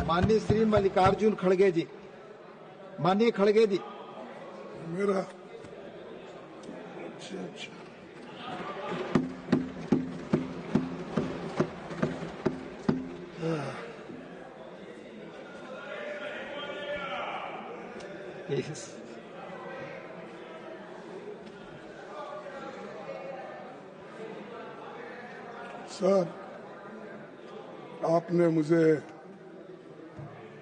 माननीय श्री मल्लिकार्जुन खड़गे जी, माननीय खड़गे जी। मेरा अच्छा यस। सर, आपने मुझे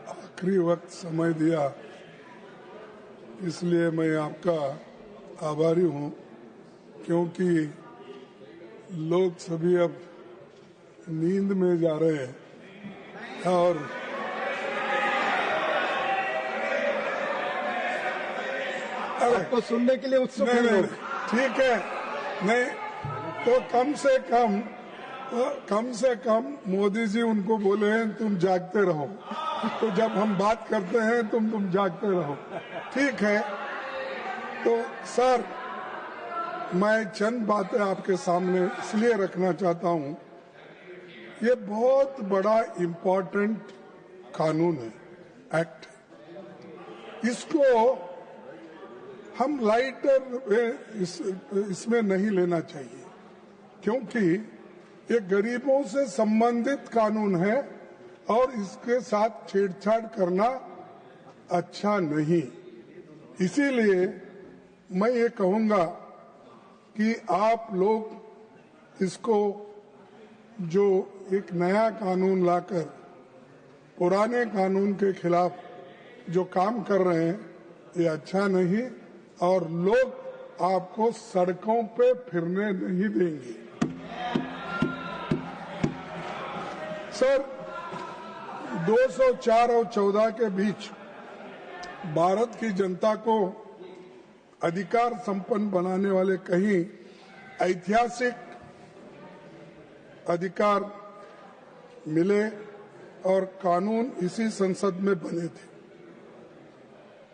आखिरी वक्त समय दिया, इसलिए मैं आपका आभारी हूं, क्योंकि लोग सभी अब नींद में जा रहे हैं और आपको सुनने के लिए उत्सुक हैं लोग। ठीक है, नहीं तो कम से कम मोदी जी उनको बोले हैं तुम जागते रहो, तो जब हम बात करते हैं तुम जागते रहो, ठीक है। तो सर, मैं चंद बातें आपके सामने इसलिए रखना चाहता हूं, ये बहुत बड़ा इम्पोर्टेंट कानून है, एक्ट है। इसको हम लाइटर इसमें नहीं लेना चाहिए, क्योंकि ये गरीबों से संबंधित कानून है और इसके साथ छेड़छाड़ करना अच्छा नहीं। इसीलिए मैं ये कहूंगा कि आप लोग इसको जो एक नया कानून लाकर पुराने कानून के खिलाफ जो काम कर रहे हैं, ये अच्छा नहीं, और लोग आपको सड़कों पे फिरने नहीं देंगे। सर, 204 और 14 के बीच भारत की जनता को अधिकार संपन्न बनाने वाले कई ऐतिहासिक अधिकार मिले और कानून इसी संसद में बने थे।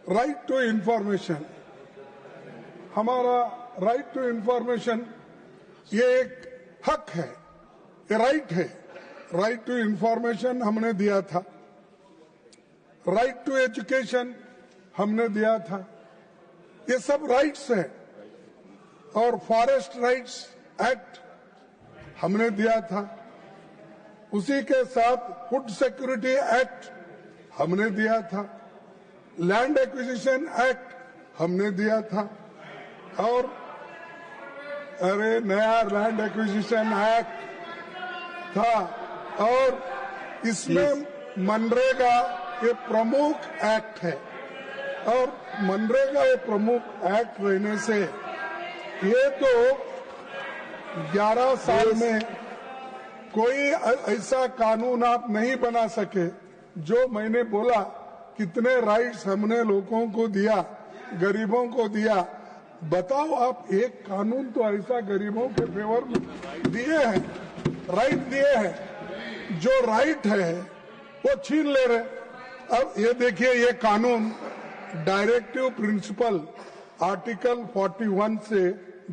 राइट टू इंफॉर्मेशन, हमारा राइट टू इंफॉर्मेशन ये एक हक है, ये राइट है। राइट टू इंफॉर्मेशन हमने दिया था, राइट टू एजुकेशन हमने दिया था, ये सब राइट्स है। और फॉरेस्ट राइट्स एक्ट हमने दिया था, उसी के साथ फूड सिक्योरिटी एक्ट हमने दिया था, लैंड एक्विजिशन एक्ट हमने दिया था, और अरे नया लैंड एक्विजिशन एक्ट था, और इसमें मनरेगा ये प्रमुख एक्ट है। और मनरेगा ये प्रमुख एक्ट रहने से ये तो 11 साल में कोई ऐसा कानून आप नहीं बना सके। जो मैंने बोला कितने राइट्स हमने लोगों को दिया, गरीबों को दिया, बताओ आप एक कानून तो ऐसा गरीबों के फेवर में दिए हैं, राइट दिए हैं। जो राइट है वो छीन ले रहे। अब ये देखिए, ये कानून डायरेक्टिव प्रिंसिपल आर्टिकल 41 से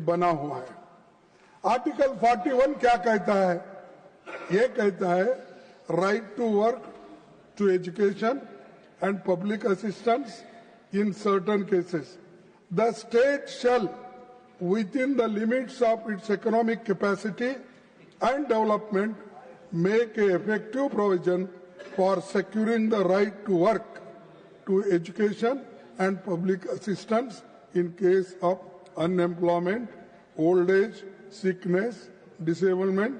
बना हुआ है। आर्टिकल 41 क्या कहता है? ये कहता है right to work, to education and public assistance in certain cases the state shall within the limits of its economic capacity and development make a effective provision for securing the right to work, to education and public assistance in case of unemployment, old age, sickness, disablement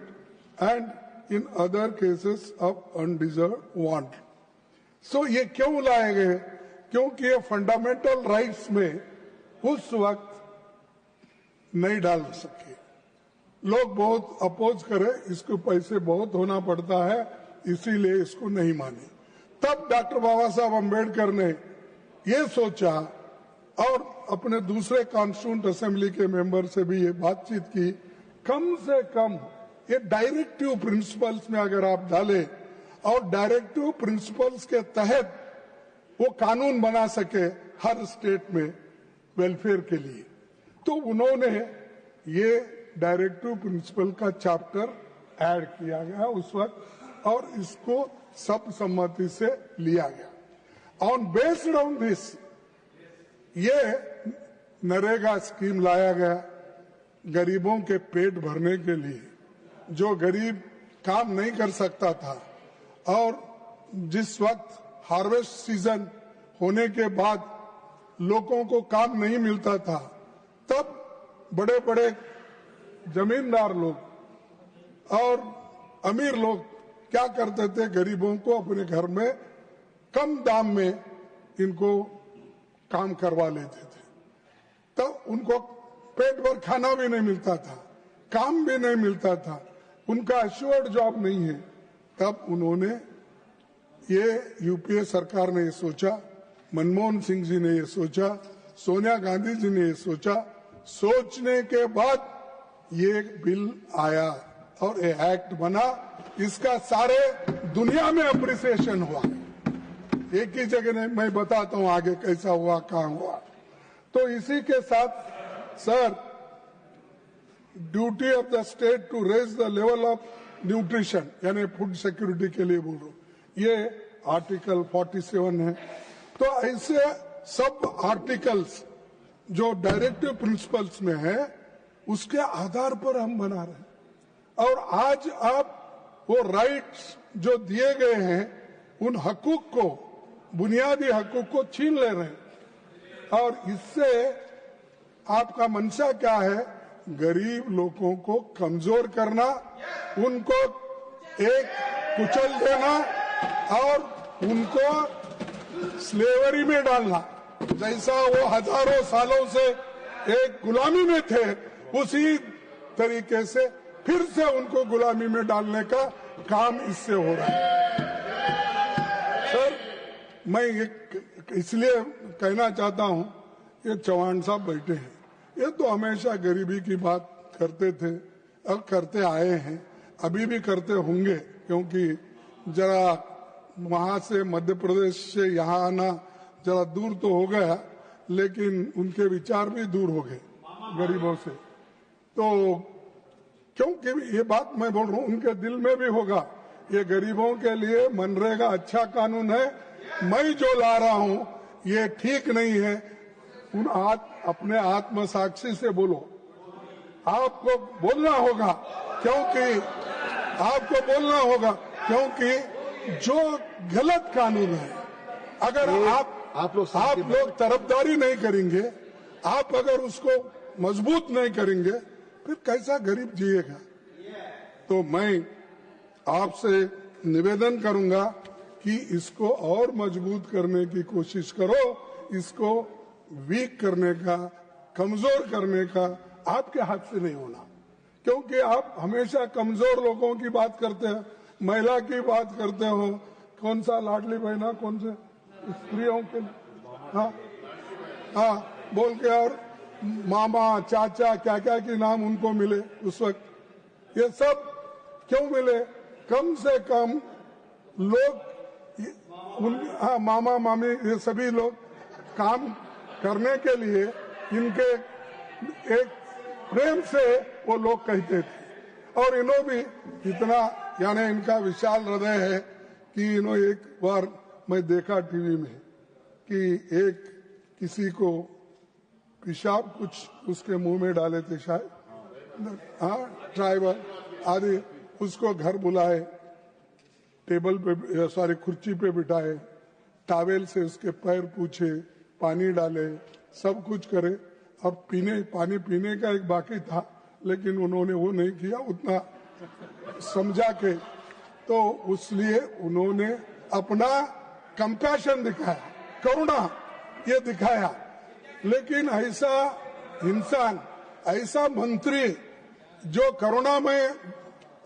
and in other cases of undeserved want. So ये क्यों लाए गए? क्योंकि ये fundamental rights में उस वक्त नहीं डाल सके। लोग बहुत अपोज करे, इसको पैसे बहुत होना पड़ता है, इसीलिए इसको नहीं माने। तब डॉक्टर बाबा साहब अम्बेडकर ने ये सोचा और अपने दूसरे कॉन्स्टिट्यूंट असेंबली के मेंबर से भी ये बातचीत की, कम से कम ये डायरेक्टिव प्रिंसिपल्स में अगर आप डालें और डायरेक्टिव प्रिंसिपल्स के तहत वो कानून बना सके हर स्टेट में वेलफेयर के लिए, तो उन्होंने ये डायरेक्टिव प्रिंसिपल का चैप्टर ऐड किया गया उस वक्त और इसको सब सम्मति से लिया गया। ऑन बेस्ड ऑन दिस ये नरेगा स्कीम लाया गया गरीबों के पेट भरने के लिए। जो गरीब काम नहीं कर सकता था और जिस वक्त हार्वेस्ट सीजन होने के बाद लोगों को काम नहीं मिलता था, तब बड़े बड़े जमींदार लोग और अमीर लोग क्या करते थे, गरीबों को अपने घर में कम दाम में इनको काम करवा लेते थे। तब उनको पेट भर खाना भी नहीं मिलता था, काम भी नहीं मिलता था, उनका एश्योर्ड जॉब नहीं है। तब उन्होंने ये यूपीए सरकार ने ये सोचा, मनमोहन सिंह जी ने ये सोचा, सोनिया गांधी जी ने ये सोचा, सोचने के बाद ये बिल आया और ये एक्ट बना। इसका सारे दुनिया में अप्रिसिएशन हुआ। एक ही जगह नहीं, मैं बताता हूं आगे कैसा हुआ, कहां हुआ। तो इसी के साथ sir, duty of the state to raise the level of nutrition, यानी फूड सिक्योरिटी के लिए बोल रहा हूं, ये आर्टिकल 47 है। तो ऐसे सब आर्टिकल्स जो डायरेक्टिव प्रिंसिपल्स में है, उसके आधार पर हम बना रहे हैं। और आज आप वो राइट्स जो दिए गए हैं, उन हकूक को, बुनियादी हकूक को छीन ले रहे हैं। और इससे आपका मंशा क्या है? गरीब लोगों को कमजोर करना, उनको एक कुचल देना और उनको स्लेवरी में डालना। जैसा वो हजारों सालों से एक गुलामी में थे, उसी तरीके से फिर से उनको गुलामी में डालने का काम इससे हो रहा है। सर, मैं इसलिए कहना चाहता हूं, ये चौहान साहब बैठे हैं, ये तो हमेशा गरीबी की बात करते थे और करते आए हैं, अभी भी करते होंगे, क्योंकि जरा वहां से मध्य प्रदेश से यहाँ आना जरा दूर तो हो गया, लेकिन उनके विचार भी दूर हो गए गरीबों से। तो क्योंकि ये बात मैं बोल रहा हूँ, उनके दिल में भी होगा, ये गरीबों के लिए मनरेगा अच्छा कानून है, मैं जो ला रहा हूँ ये ठीक नहीं है। उन अपने आत्म साक्षी से बोलो, आपको बोलना होगा, क्योंकि आपको बोलना होगा, क्योंकि जो गलत कानून है, अगर आप लोग तरफदारी नहीं करेंगे, आप अगर उसको मजबूत नहीं करेंगे, फिर कैसा गरीब जिएगा। तो मैं आपसे निवेदन करूंगा कि इसको और मजबूत करने की कोशिश करो, इसको वीक करने का, कमजोर करने का आपके हाथ से नहीं होना, क्योंकि आप हमेशा कमजोर लोगों की बात करते हैं, महिला की बात करते हो, कौन सा लाडली बहना, कौन से स्त्रियों के, हाँ बोल के, और मामा चाचा क्या क्या के नाम उनको मिले उस वक्त। ये सब क्यों मिले? कम से कम लोग मामा मामी ये सभी लोग काम करने के लिए इनके एक प्रेम से वो लोग कहते थे। और इन्हों भी इतना, यानी इनका विशाल हृदय है कि इन्हों, एक बार मैं देखा टीवी में कि एक किसी को पेशाब कुछ उसके मुंह में डाले थे शायद, ट्राइबल आदि, उसको घर बुलाए, टेबल पे सॉरी कुर्सी पे बिठाए, टॉवेल से उसके पैर पूछे, पानी डाले, सब कुछ करे, और पानी पीने का एक बाकी था, लेकिन उन्होंने वो नहीं किया उतना समझा के। तो इसलिए उन्होंने अपना कंपैशन दिखाया, करुणा ये दिखाया। लेकिन ऐसा इंसान, ऐसा मंत्री जो करुणा में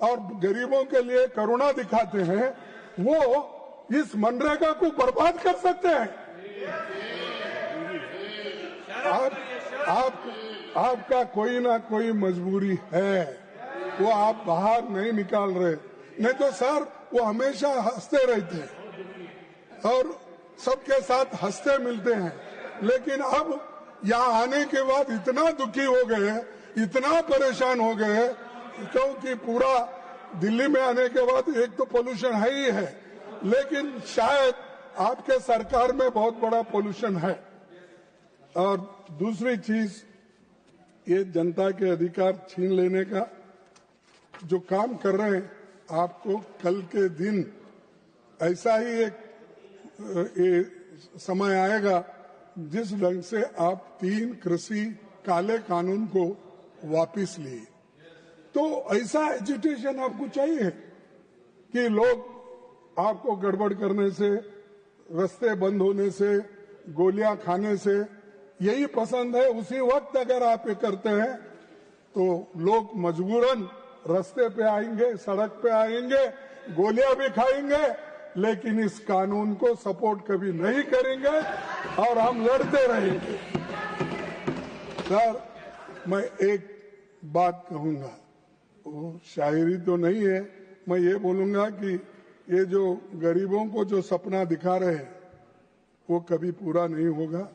और गरीबों के लिए करुणा दिखाते हैं, वो इस मनरेगा को बर्बाद कर सकते हैं। आपका कोई ना कोई मजबूरी है, वो आप बाहर नहीं निकाल रहे। नहीं तो सर, वो हमेशा हंसते रहते हैं और सबके साथ हंसते मिलते हैं, लेकिन अब यहाँ आने के बाद इतना दुखी हो गए, इतना परेशान हो गए, क्योंकि पूरा दिल्ली में आने के बाद एक तो पोल्यूशन है ही है, लेकिन शायद आपके सरकार में बहुत बड़ा पोल्यूशन है। और दूसरी चीज, ये जनता के अधिकार छीन लेने का जो काम कर रहे हैं, आपको कल के दिन ऐसा ही एक समय आएगा जिस ढंग से आप 3 कृषि काले कानून को वापस लिए, तो ऐसा एजुटेशन आपको चाहिए कि लोग आपको गड़बड़ करने से, रास्ते बंद होने से, गोलियां खाने से यही पसंद है। उसी वक्त अगर आप ये करते हैं तो लोग मजबूरन रास्ते पे आएंगे, सड़क पे आएंगे, गोलियां भी खाएंगे, लेकिन इस कानून को सपोर्ट कभी नहीं करेंगे और हम लड़ते रहेंगे। सर, मैं एक बात कहूंगा, वो शायरी तो नहीं है, मैं ये बोलूंगा कि ये जो गरीबों को जो सपना दिखा रहे हैं वो कभी पूरा नहीं होगा।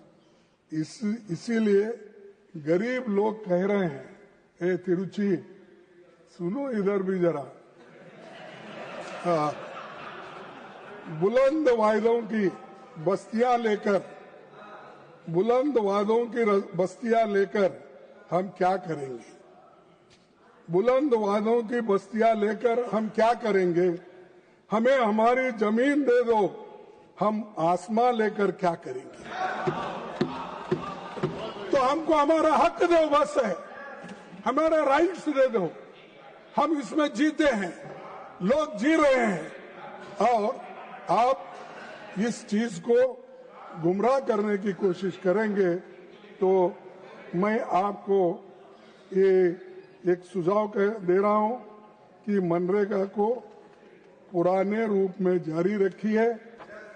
इसीलिए गरीब लोग कह रहे हैं, ए तिरुचि सुनो इधर भी जरा, बुलंद वायदों की बस्तियां लेकर, बुलंद वादों की बस्तियां लेकर हम क्या करेंगे? बुलंद वादों की बस्तियां लेकर हम क्या करेंगे? हमें हमारी जमीन दे दो, हम आसमां लेकर क्या करेंगे? तो हमको हमारा हक दो, बस है, हमारा राइट्स दे दो। हम इसमें जीते हैं, लोग जी रहे हैं, और आप इस चीज को गुमराह करने की कोशिश करेंगे तो मैं आपको ये एक सुझाव दे रहा हूं कि मनरेगा को पुराने रूप में जारी रखिए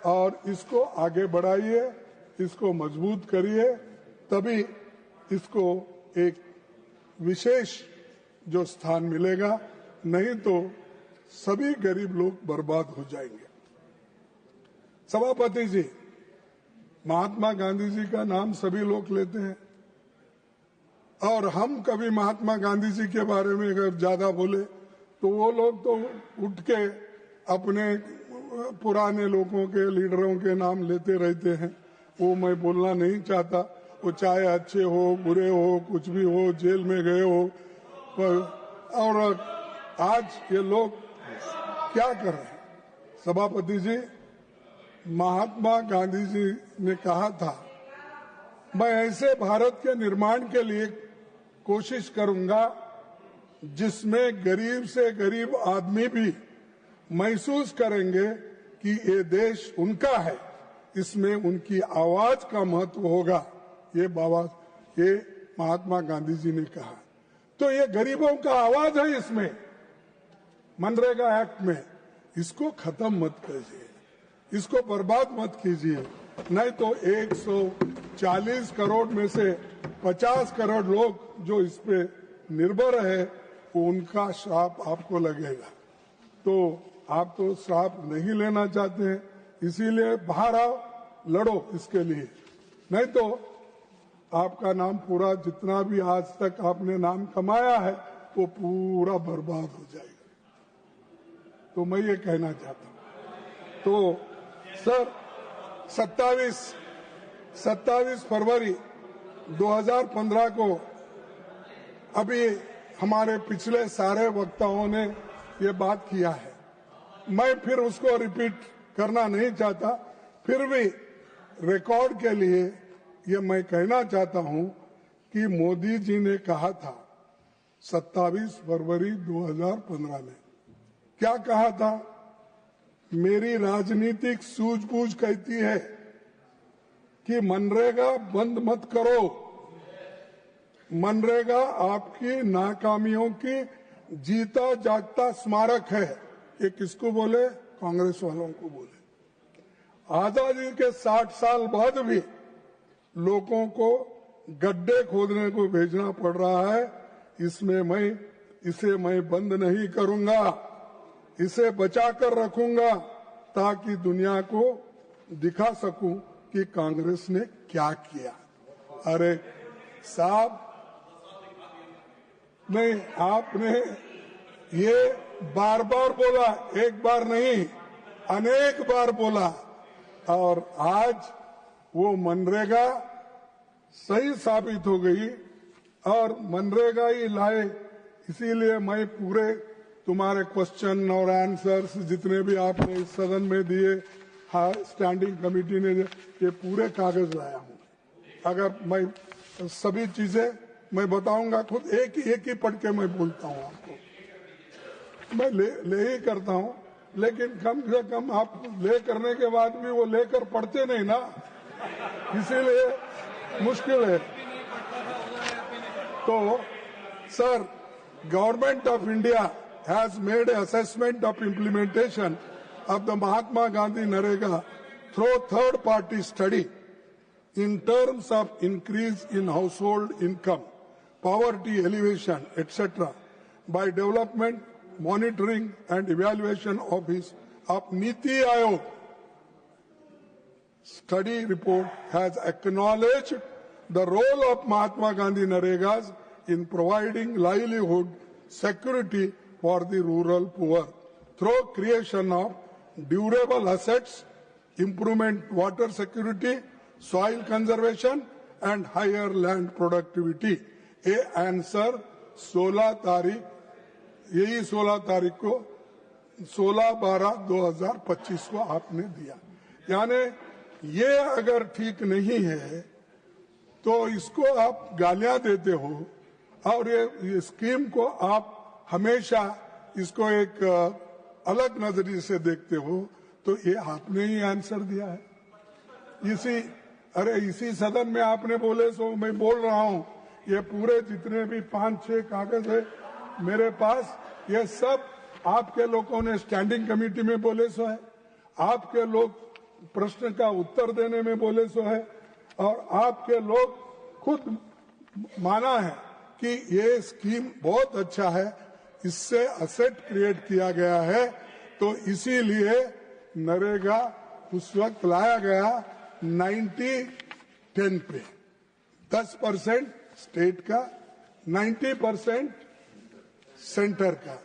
और इसको आगे बढ़ाइए, इसको मजबूत करिए, तभी इसको एक विशेष जो स्थान मिलेगा, नहीं तो सभी गरीब लोग बर्बाद हो जाएंगे। सभापति जी, महात्मा गांधी जी का नाम सभी लोग लेते हैं और हम कभी महात्मा गांधी जी के बारे में अगर ज्यादा बोले तो वो लोग तो उठ के अपने पुराने लोगों के, लीडरों के नाम लेते रहते हैं। वो मैं बोलना नहीं चाहता, वो चाहे अच्छे हो, बुरे हो, कुछ भी हो, जेल में गए हो, और आज ये लोग क्या कर रहे हैं? सभापति जी, महात्मा गांधी जी ने कहा था, मैं ऐसे भारत के निर्माण के लिए कोशिश करूंगा जिसमें गरीब से गरीब आदमी भी महसूस करेंगे कि ये देश उनका है, इसमें उनकी आवाज का महत्व होगा। ये महात्मा गांधी जी ने कहा। तो ये गरीबों का आवाज है इसमें, मनरेगा एक्ट में। इसको खत्म मत कीजिए, इसको बर्बाद मत कीजिए, नहीं तो 140 करोड़ में से 50 करोड़ लोग जो इस पे निर्भर है, वो उनका श्राप आपको लगेगा। तो आप तो श्राप नहीं लेना चाहते हैं, इसीलिए बाहर आओ, लड़ो इसके लिए, नहीं तो आपका नाम पूरा, जितना भी आज तक आपने नाम कमाया है, वो पूरा बर्बाद हो जाएगा। तो मैं ये कहना चाहता हूं। तो सर, 27 फरवरी 2015 को अभी हमारे पिछले सारे वक्ताओं ने ये बात किया है, मैं फिर उसको रिपीट करना नहीं चाहता। फिर भी रिकॉर्ड के लिए ये मैं कहना चाहता हूं कि मोदी जी ने कहा था 27 फरवरी 2015 में, क्या कहा था? मेरी राजनीतिक सूझबूझ कहती है कि मनरेगा बंद मत करो। मनरेगा आपकी नाकामियों की जीता जागता स्मारक है। ये किसको बोले? कांग्रेस वालों को बोले। आजादी के 60 साल बाद भी लोगों को गड्ढे खोदने को भेजना पड़ रहा है। इसे मैं बंद नहीं करूंगा, इसे बचाकर रखूंगा ताकि दुनिया को दिखा सकूं कि कांग्रेस ने क्या किया। अरे साहब, नहीं, आपने ये बार बार बोला, एक बार नहीं, अनेक बार बोला और आज वो मनरेगा सही साबित हो गई और मनरेगा ही लाए। इसीलिए मैं पूरे तुम्हारे क्वेश्चन और आंसर्स जितने भी आपने इस सदन में दिए, स्टैंडिंग कमेटी ने, ये पूरे कागज लाया हूँ। अगर मैं सभी चीजें मैं बताऊंगा, खुद एक ही पढ़ के मैं बोलता हूँ आपको, मैं ले ही करता हूँ, लेकिन कम से कम आप ले करने के बाद भी वो लेकर पढ़ते नहीं ना, इसीलिए मुश्किल है। तो sir, government of India has made an assessment of implementation of the Mahatma Gandhi Narega through third-party study in terms of increase in household income, poverty alleviation, etc. by development, monitoring and evaluation of Niti Aayog. Study report has acknowledged the role of Mahatma Gandhi Naregas in providing livelihood security for the rural poor through creation of durable assets, improvement water security, soil conservation and higher land productivity. ये answer 16 तारीख, यही 16 तारीख को 16/12/2025 को आपने दिया। यानी ये अगर ठीक नहीं है तो इसको आप गालियां देते हो और ये स्कीम को आप हमेशा इसको एक अलग नजरिए से देखते हो, तो ये आपने ही आंसर दिया है। इसी सदन में आपने बोले सो मैं बोल रहा हूं, ये पूरे जितने भी 5-6 कागज है मेरे पास, ये सब आपके लोगों ने स्टैंडिंग कमेटी में बोले सो है, आपके लोग प्रश्न का उत्तर देने में बोले सो है और आपके लोग खुद माना है कि ये स्कीम बहुत अच्छा है, इससे असेट क्रिएट किया गया है। तो इसीलिए नरेगा उस वक्त लाया गया 90-10 पे, 10% स्टेट का, 90% सेंटर का।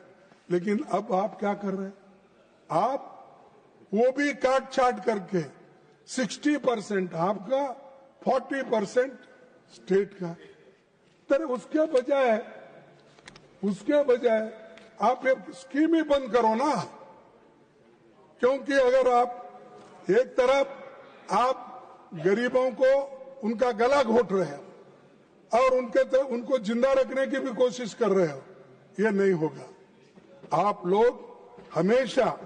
लेकिन अब आप क्या कर रहे हैं, आप वो भी काट छाट करके 60% आपका, 40% स्टेट का। तो उसके बजाय आप ये स्कीम ही बंद करो ना, क्योंकि अगर आप एक तरफ आप गरीबों को उनका गला घोट रहे हो और उनको जिंदा रखने की भी कोशिश कर रहे हो, ये नहीं होगा। आप लोग हमेशा,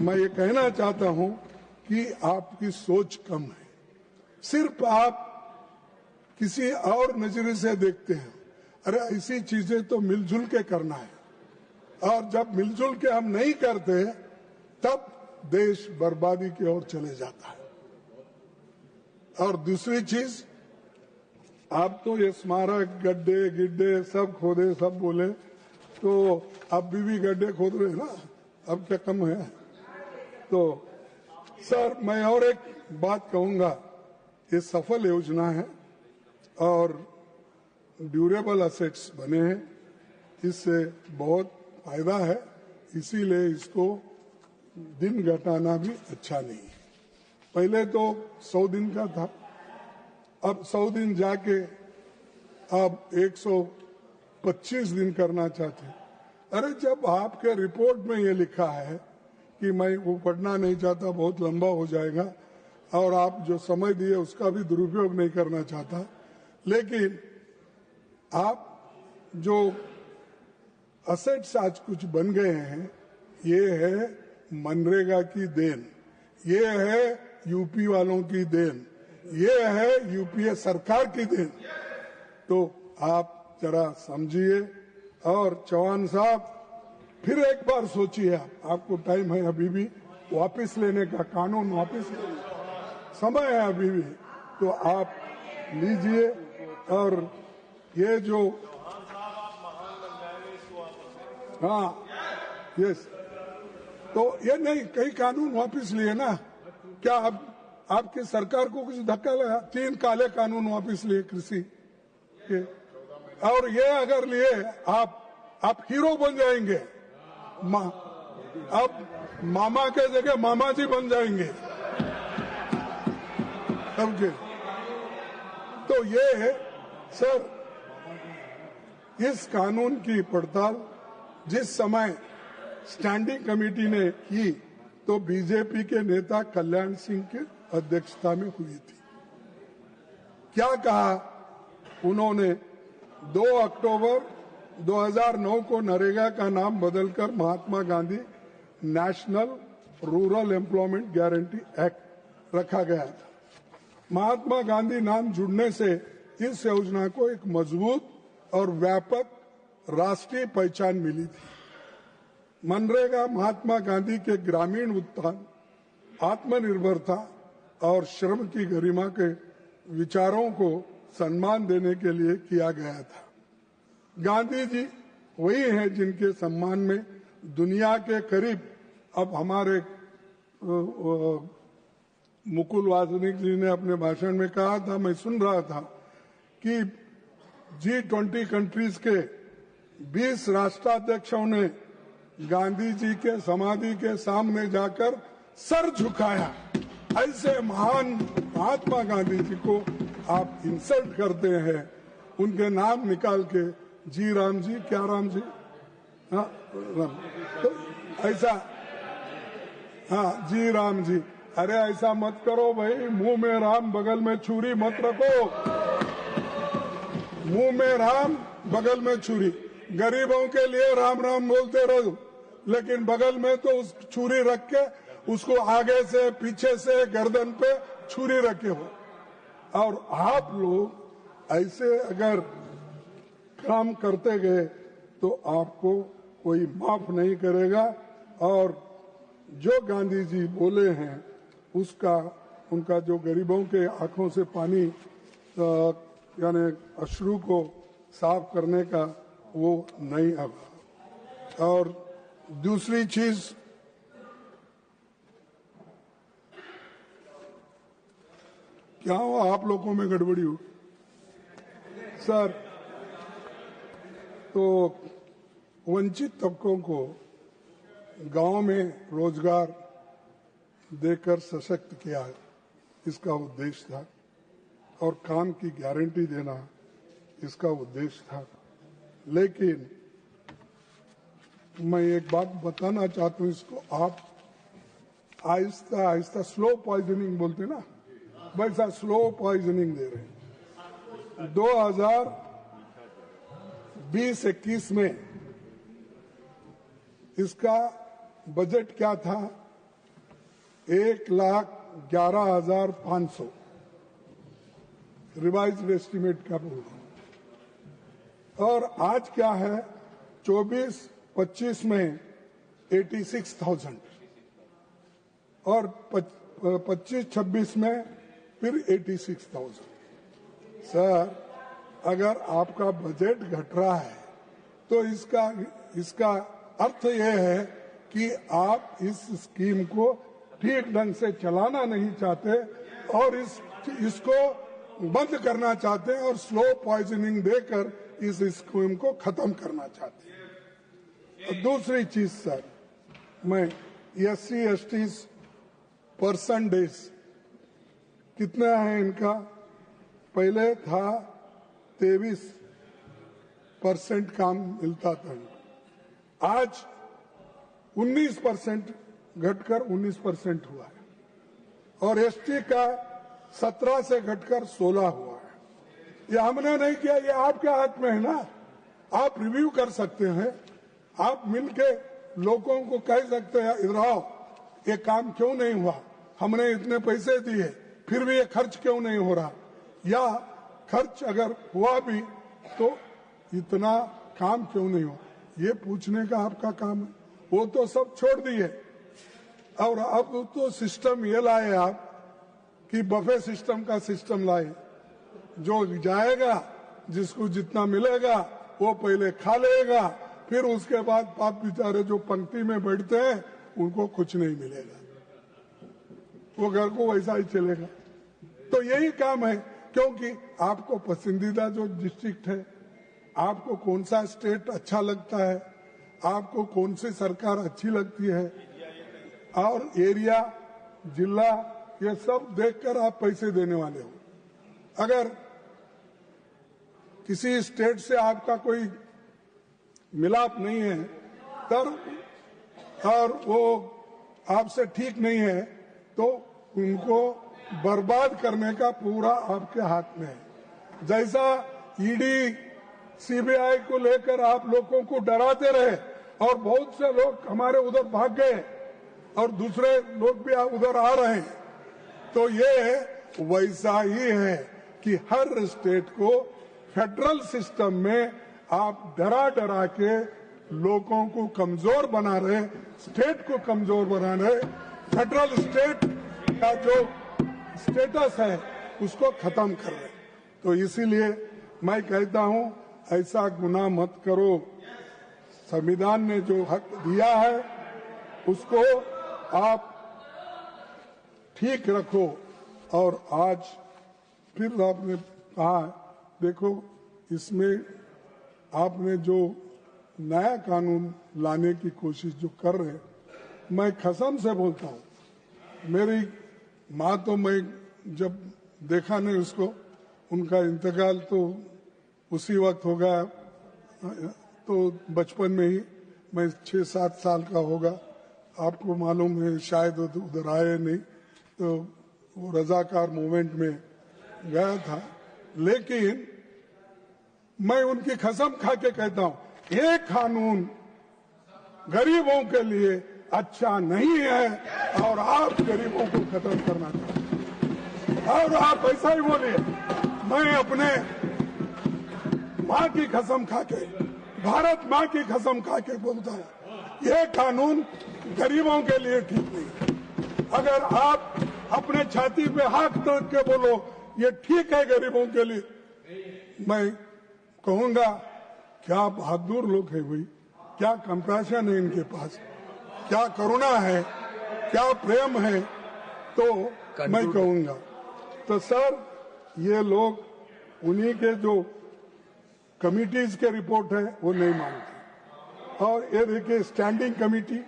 मैं ये कहना चाहता हूं कि आपकी सोच कम है, सिर्फ आप किसी और नजरिए से देखते हैं। अरे ऐसी चीजें तो मिलजुल के करना है, और जब मिलजुल के हम नहीं करते तब देश बर्बादी की ओर चले जाता है। और दूसरी चीज, आप तो ये स्मारक गड्ढे गिड्ढे सब खोदे सब बोले, तो अब भी गड्ढे खोद रहे ना, अब क्या कम है। तो सर, मैं और एक बात कहूंगा, ये सफल योजना है और ड्यूरेबल असेट्स बने हैं, इससे बहुत फायदा है, इसीलिए इसको दिन घटाना भी अच्छा नहीं है। पहले तो 100 दिन का था, अब 100 दिन जाके अब 125 दिन करना चाहते हैं। अरे जब आपके रिपोर्ट में ये लिखा है कि मैं वो पढ़ना नहीं चाहता, बहुत लंबा हो जाएगा, और आप जो समय दिए उसका भी दुरुपयोग नहीं करना चाहता, लेकिन आप जो असेट्स आज कुछ बन गए हैं, ये है मनरेगा की देन, ये है यूपी वालों की देन, ये है यूपीए सरकार की देन। तो आप जरा समझिए। और चौहान साहब, फिर एक बार सोचिए, आपको टाइम है अभी भी वापस लेने का, कानून वापस लेने का समय है अभी भी, तो आप लीजिए। और ये जो, हाँ यस, तो ये नहीं, कई कानून वापस लिए ना, क्या अब आपकी सरकार को कुछ धक्का लगा? 3 काले कानून वापस लिए कृषि के, और ये अगर लिए आप हीरो बन जाएंगे। अब मामा के जगह मामा जी बन जाएंगे सबके। तो ये है सर, इस कानून की पड़ताल जिस समय स्टैंडिंग कमेटी ने की तो बीजेपी के नेता कल्याण सिंह की अध्यक्षता में हुई थी। क्या कहा उन्होंने? 2 अक्टूबर 2009 को नरेगा का नाम बदलकर Mahatma Gandhi national rural employment guarantee act रखा गया था। महात्मा गांधी नाम जुड़ने से इस योजना को एक मजबूत और व्यापक राष्ट्रीय पहचान मिली थी। मनरेगा महात्मा गांधी के ग्रामीण उत्थान, आत्मनिर्भरता और श्रम की गरिमा के विचारों को सम्मान देने के लिए किया गया था। गांधी जी वही हैं जिनके सम्मान में दुनिया के करीब, अब हमारे मुकुल वासनिक जी ने अपने भाषण में कहा था, मैं सुन रहा था कि G20 कंट्रीज के 20 राष्ट्राध्यक्षों ने गांधी जी के समाधि के सामने जाकर सर झुकाया। ऐसे महान महात्मा गांधी जी को आप इंसल्ट करते हैं, उनके नाम निकाल के जी राम जी, क्या राम जी, हाँ राम, तो ऐसा, हाँ जी राम जी, अरे ऐसा मत करो भाई, मुंह में राम बगल में छुरी मत रखो, मुंह में राम बगल में छुरी। गरीबों के लिए राम राम बोलते रहो, लेकिन बगल में तो उस छुरी रख के उसको आगे से पीछे से गर्दन पे छुरी रखे हो। और आप लोग ऐसे अगर काम करते गए तो आपको कोई माफ नहीं करेगा। और जो गांधी जी बोले हैं उसका, उनका जो गरीबों के आंखों से पानी यानी अश्रु को साफ करने का, वो नहीं होगा। और दूसरी चीज, क्या हो आप लोगों में गड़बड़ी हो सर? तो वंचित तबकों को गांव में रोजगार देकर सशक्त किया, इसका उद्देश्य था, और काम की गारंटी देना इसका उद्देश्य था। लेकिन मैं एक बात बताना चाहता हूं, इसको आप आहिस्ता आहिस्ता स्लो पॉइजनिंग बोलते ना, वैसा स्लो पॉइजनिंग दे रहे हैं। 2020-21 में इसका बजट क्या था? 1,11,500 रिवाइज्ड एस्टीमेट का बोल रहा हूं। और आज क्या है? 24-25 में 86,000 और 25-26 में फिर 86,000। सर, अगर आपका बजट घट रहा है तो इसका अर्थ यह है कि आप इस स्कीम को ठीक ढंग से चलाना नहीं चाहते और इसको बंद करना चाहते हैं और स्लो पॉइजनिंग देकर इस स्कीम को खत्म करना चाहते हैं। दूसरी चीज सर, मैं SC/ST परसेंटेज कितना है इनका? पहले था 23% काम मिलता था, आज 19% घटकर 19% हुआ है। और ST का 17 से घटकर 16 हुआ है। ये हमने नहीं किया, ये आपके हाथ में है ना। आप रिव्यू कर सकते हैं, आप मिलके लोगों को कह सकते हैं, इधर आओ, ये काम क्यों नहीं हुआ, हमने इतने पैसे दिए फिर भी ये खर्च क्यों नहीं हो रहा, या खर्च अगर हुआ भी तो इतना काम क्यों नहीं हुआ, ये पूछने का आपका काम है। वो तो सब छोड़ दिए और अब तो सिस्टम ये लाए आप कि बफे सिस्टम का सिस्टम लाए, जो जाएगा जिसको जितना मिलेगा वो पहले खा लेगा, फिर उसके बाद पाप बेचारे जो पंक्ति में बैठते हैं उनको कुछ नहीं मिलेगा, वो घर को वैसा ही चलेगा। तो यही काम है, क्योंकि आपको पसंदीदा जो डिस्ट्रिक्ट है, आपको कौन सा स्टेट अच्छा लगता है, आपको कौन सी सरकार अच्छी लगती है, और एरिया, जिला, ये सब देखकर आप पैसे देने वाले हो। अगर किसी स्टेट से आपका कोई मिलाप नहीं है तब और वो आपसे ठीक नहीं है तो उनको बर्बाद करने का पूरा आपके हाथ में है। जैसा ईडी, सीबीआई को लेकर आप लोगों को डराते रहे और बहुत से लोग हमारे उधर भाग गए और दूसरे लोग भी उधर आ रहे हैं, तो ये वैसा ही है कि हर स्टेट को फेडरल सिस्टम में आप डरा डरा के लोगों को कमजोर बना रहे, स्टेट को कमजोर बना रहे। फेडरल स्टेट का जो स्टेटस है उसको खत्म कर रहे। तो इसीलिए मैं कहता हूं ऐसा गुनाह मत करो। संविधान ने जो हक दिया है उसको आप ठीक रखो। और आज फिर आपने कहा, देखो इसमें आपने जो नया कानून लाने की कोशिश जो कर रहे हैं, मैं कसम से बोलता हूं, मेरी माँ तो मैं जब देखा नहीं उसको, उनका इंतकाल तो उसी वक्त हो गया, तो बचपन में ही मैं 6-7 साल का होगा। आपको मालूम है शायद उधर आए नहीं, तो वो रजाकार मूवमेंट में गया था। लेकिन मैं उनकी कसम खा के कहता हूं, ये कानून गरीबों के लिए अच्छा नहीं है और आप गरीबों को खत्म करना चाहते हैं। और आप ऐसा ही बोलिए। मैं अपने माँ की कसम खा के, भारत माँ की कसम खा के बोलता हूं, ये कानून गरीबों के लिए ठीक नहीं। अगर आप अपने छाती पे हाथ रख के बोलो ये ठीक है गरीबों के लिए, मैं कहूंगा क्या बहादुर लोग हैं भाई, क्या कंपैशन है इनके पास, क्या करुणा है, क्या प्रेम है। तो मैं कहूंगा तो सर ये लोग उन्हीं के जो कमिटीज के रिपोर्ट है वो नहीं मानते। और ये देखिए standing committee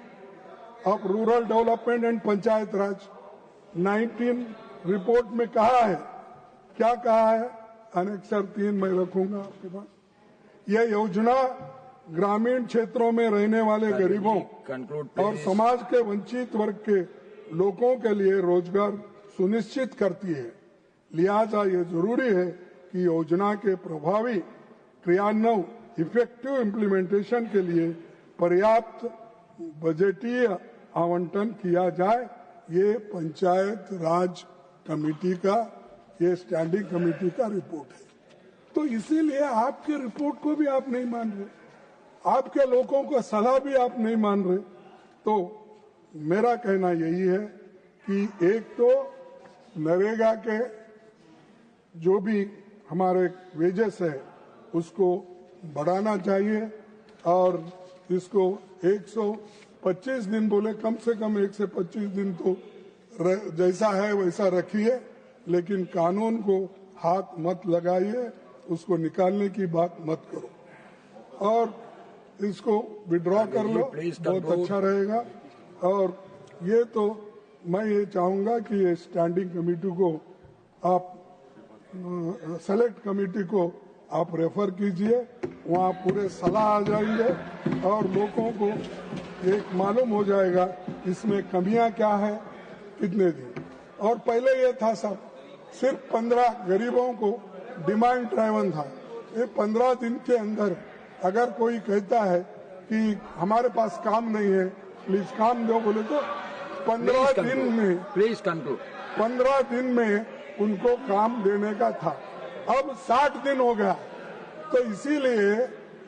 of rural development and panchayat Raj 19 report में कहा है, क्या कहा है, अनेक्सर 3 मैं रखूंगा आपके पास। यह योजना ग्रामीण क्षेत्रों में रहने वाले गरीबों और समाज के वंचित वर्ग के लोगों के लिए रोजगार सुनिश्चित करती है। लिहाजा ये जरूरी है कि योजना के प्रभावी क्रियान्वयन, इफेक्टिव इम्प्लीमेंटेशन के लिए पर्याप्त बजटीय आवंटन किया जाए। ये पंचायत राज कमेटी का, ये स्टैंडिंग कमेटी का रिपोर्ट है। तो इसीलिए आपके रिपोर्ट को भी आप नहीं मान रहे, आपके लोगों को सलाह भी आप नहीं मान रहे। तो मेरा कहना यही है कि एक तो नरेगा के जो भी हमारे वेजेस है उसको बढ़ाना चाहिए और इसको 125 दिन बोले, कम से कम 1 से 25 दिन तो जैसा है वैसा रखिए, लेकिन कानून को हाथ मत लगाइए, उसको निकालने की बात मत करो और इसको विड्रॉ कर लो, बहुत अच्छा रहेगा। और ये तो मैं ये चाहूंगा कि ये स्टैंडिंग कमेटी को आप सेलेक्ट कमेटी को आप रेफर कीजिए, वहाँ पूरे सलाह आ जाएंगे और लोगों को एक मालूम हो जाएगा इसमें कमियां क्या है, कितने दिन। और पहले ये था सब सिर्फ 15 गरीबों को डिमांड ड्राइवन था। ये 15 दिन के अंदर अगर कोई कहता है कि हमारे पास काम नहीं है, प्लीज काम दो बोले तो 15 दिन में, प्लीज कंक्लूड, 15 दिन में उनको काम देने का था। अब 60 दिन हो गया, तो इसीलिए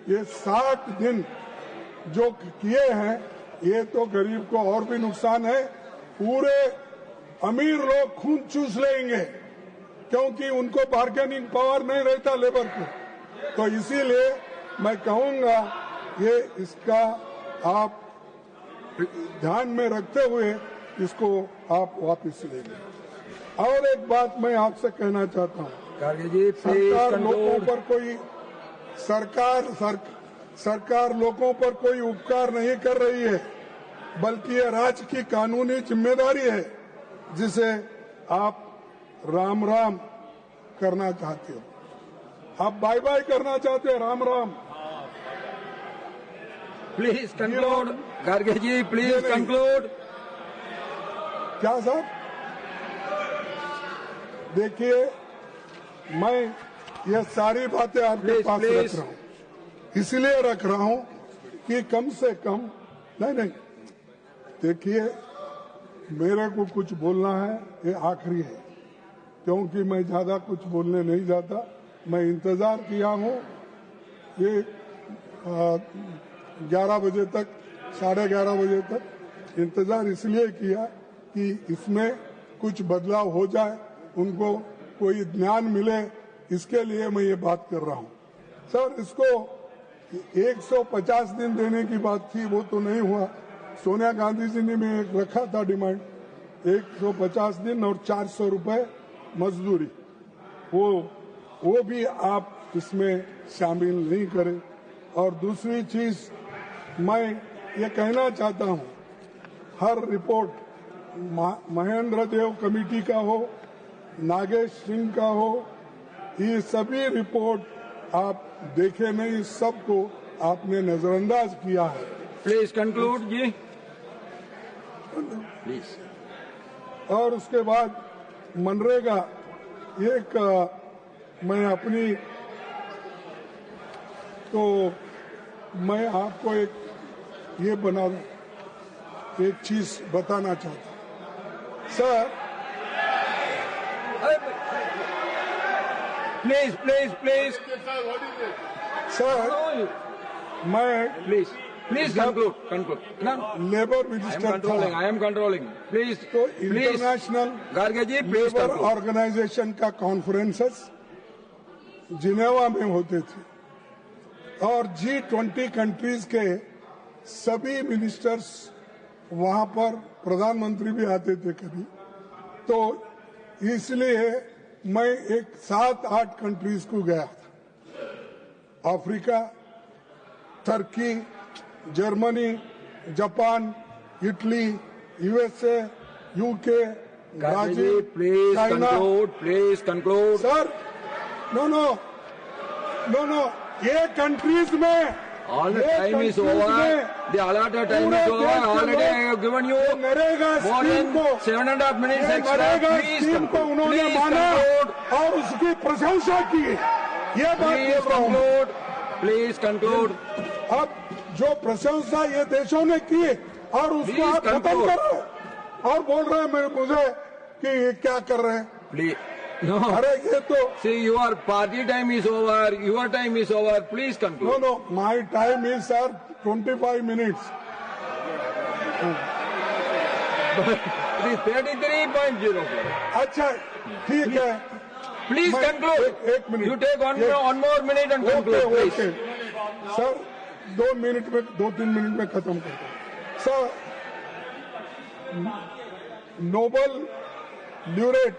ये 60 दिन जो किए हैं ये तो गरीब को और भी नुकसान है। पूरे अमीर लोग खून चूस लेंगे क्योंकि उनको बार्गेनिंग पावर नहीं रहता लेबर को। तो इसीलिए मैं कहूंगा ये इसका आप ध्यान में रखते हुए इसको आप वापस लेंगे। और एक बात मैं आपसे कहना चाहता हूँ, सरकार लोगों पर कोई सरकार लोगों पर कोई उपकार नहीं कर रही है। बल्कि ये राज्य की कानूनी जिम्मेदारी है जिसे आप राम राम करना चाहते हो, आप बाय बाय करना चाहते हो, Ram Ram. Please conclude Kharge ji, please conclude. क्या साहब, देखिए मैं ये सारी बातें आपके पास रख रहा हूँ, इसलिए रख रहा हूँ कि कम से कम नहीं, देखिए मेरे को कुछ बोलना है, ये आखिरी है, क्योंकि मैं ज्यादा कुछ बोलने नहीं जाता। मैं इंतजार किया हूँ ये 11 बजे तक, 11:30 बजे तक इंतजार इसलिए किया कि इसमें कुछ बदलाव हो जाए, उनको कोई ज्ञान मिले, इसके लिए मैं ये बात कर रहा हूँ। सर, इसको 150 दिन देने की बात थी, वो तो नहीं हुआ। सोनिया गांधी जी ने मैं एक रखा था डिमांड, 150 दिन और 400 रुपए मजदूरी, वो भी आप इसमें शामिल नहीं करें। और दूसरी चीज मैं ये कहना चाहता हूँ, हर रिपोर्ट महेंद्र देव कमेटी का हो, नागेश सिंह का हो, ये सभी रिपोर्ट आप देखे नहीं, सबको आपने नजरअंदाज किया है। Please conclude ji, please. और उसके बाद मनरेगा, एक मैं अपनी तो मैं आपको एक ये बना एक चीज बताना चाहता हूँ sir. Please please please sir, मैं प्लीज कंक्लूड। लेबर मिनिस्टर था, आई एम कंट्रोलिंग। प्लीज तो international Kharge ji please labour organisation का कॉन्फ्रेंसेस जिनेवा में होते थे और G20 कंट्रीज के सभी मिनिस्टर्स वहां पर, प्रधानमंत्री भी आते थे कभी, तो इसलिए मैं एक 7-8 कंट्रीज को गया था, Africa, Turkey, Germany, Japan, Italy, USA, UK, Brazil, China. Please conclude sir, no, ये कंट्रीज में all the time is over, the allotted time is over, already I have given you NREGA more scheme than को, 7.5 minutes extra. NREGA Please scheme को conclude. उन्होंने Please माना conclude. और उसकी प्रशंसा की, ये बात Please बोल रहा हूँ। conclude. Please conclude. अब जो प्रशंसा ये देशों ने की और उसको Please आप खत्म conclude. कर रहे हैं और बोल रहे हैं मुझे कि ये क्या कर रहे हैं। Please. No. अरे ये तो See, your party time is over. Your time is over. Please conclude. No, my time is sir 25 minutes. Please 33.04. अच्छा ठीक है, Please मैं- conclude. एक minute, You take one more minute and conclude, please. Sir 2 minute में, 2-3 minute में खत्म करता हूं। Sir, Nobel laureate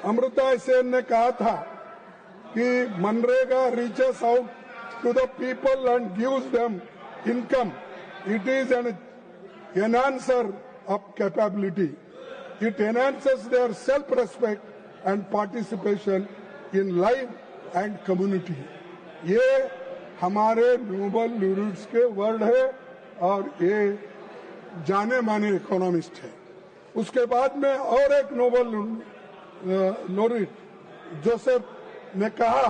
Amartya Sen ने कहा था कि MNREGA reaches out to the people and gives them income. It is an enhancer of capability. It enhances their self respect and participation in life and community. ये हमारे नोबल ल्यूरेट्स के वर्ड है और ये जाने माने इकोनॉमिस्ट है। उसके बाद में और एक नोबल laureate जोसेफ ने कहा,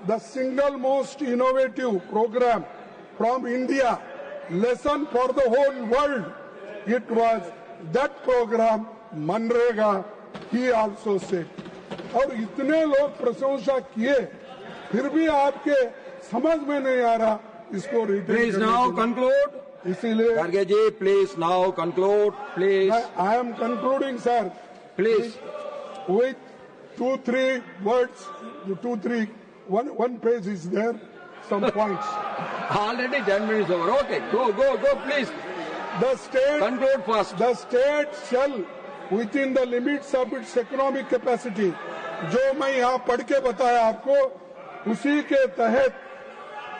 the single most innovative programme from India, lesson for the whole world, it was that programme MNREGA, he also said. और इतने लोग प्रशंसा किए, फिर भी आपके समझ में नहीं आ रहा इसको रिटेन। Please now conclude. इसीलिए Garge ji, please now conclude, please. I am concluding, sir. Please. With 2-3 words, 2-3, one page is there, some points. Already 10 minutes over. Okay, go, please. The state, Conclude fast. the state shall, within the limits of its economic capacity, जो मैं यहाँ पढ़ के बताया आपको, उसी के तहत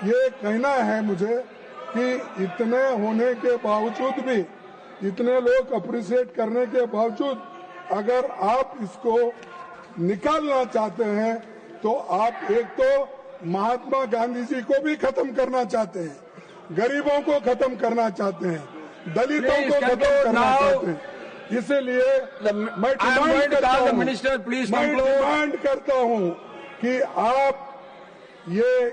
ये कहना है मुझे कि इतने होने के बावजूद भी इतने लोग अप्रिशिएट करने के बावजूद अगर आप इसको निकालना चाहते हैं तो आप एक तो महात्मा गांधी जी को भी खत्म करना चाहते हैं, गरीबों को खत्म करना चाहते हैं, दलितों को खत्म करना चाहते हैं। इसलिए मैं डिमांड करता हूं कि आप ये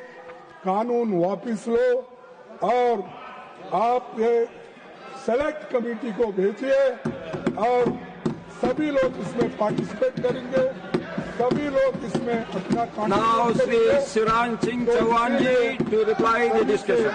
कानून वापस लो और आप ये सेलेक्ट कमेटी को भेजिए और सभी लोग इसमें पार्टिसिपेट करेंगे, सभी लोग इसमें अपना Now, Shri Shivraj Singh Chauhan ji to reply the discussion.